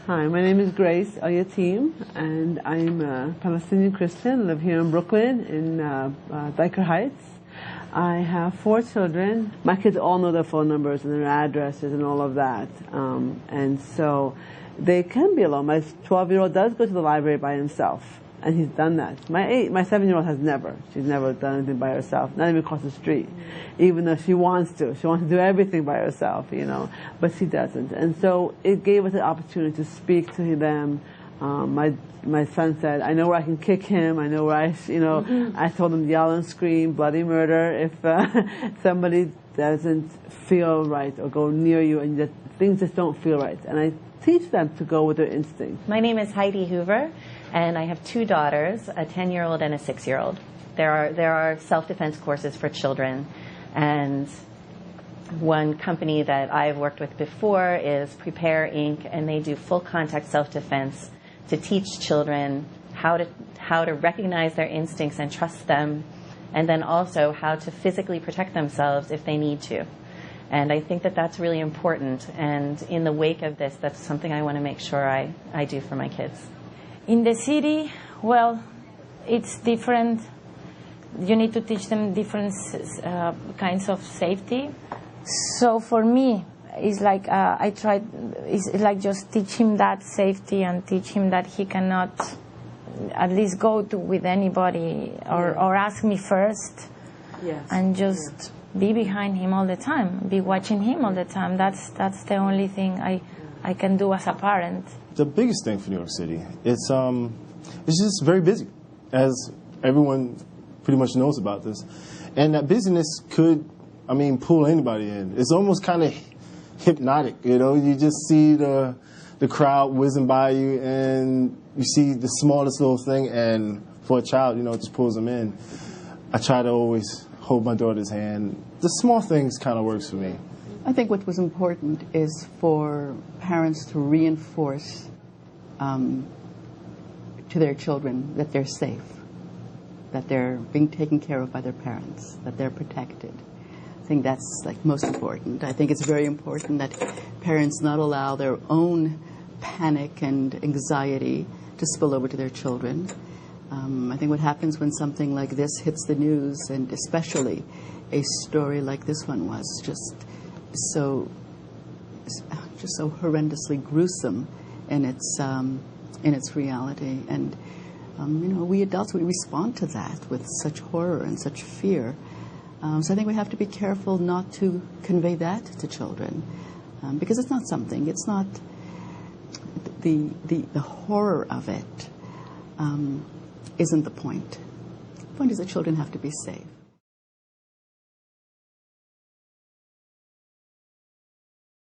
Hi, my name is Grace Al-Yatim, and I'm a Palestinian Christian, live here in Brooklyn, in Dyker Heights. I have 4 children. My kids all know their phone numbers and their addresses and all of that. And so they can be alone. My 12-year-old does go to the library by himself, and he's done that. My 7-year-old has never. She's never done anything by herself, not even across the street, even though she wants to. She wants to do everything by herself, you know, but she doesn't. And so it gave us an opportunity to speak to them. My son said, I know where I can kick him. I know where I told him yell and scream, bloody murder if somebody doesn't feel right or go near you and things just don't feel right. And I teach them to go with their instinct. My name is Heidi Hoover, and I have 2 daughters, a 10-year-old and a 6-year-old. There are self-defense courses for children, and one company that I've worked with before is Prepare Inc., and they do full contact self-defense to teach children how to recognize their instincts and trust them, and then also how to physically protect themselves if they need to. And I think that that's really important, and in the wake of this, that's something I want to make sure I do for my kids. In the city, well, it's different. You need to teach them different kinds of safety. So for me, it's like it's like just teach him that safety and teach him that he cannot at least go with anybody or ask me first. Yes. And just be behind him all the time, be watching him all the time. That's the only thing I can do as a parent. The biggest thing for New York City, it's just very busy, as everyone pretty much knows about this. And that busyness could, pull anybody in. It's almost kind of hypnotic, you know. You just see the crowd whizzing by you, and you see the smallest little thing, and for a child, it just pulls them in. I try to always hold my daughter's hand. The small things kind of works for me. I think what was important is for parents to reinforce to their children that they're safe, that they're being taken care of by their parents, that they're protected. I think that's most important. I think it's very important that parents not allow their own panic and anxiety to spill over to their children. I think what happens when something like this hits the news, and especially a story like this one was, just so horrendously gruesome in its reality, and we adults, we respond to that with such horror and such fear. So I think we have to be careful not to convey that to children, because it's not the horror of it isn't the point. The point is that children have to be safe.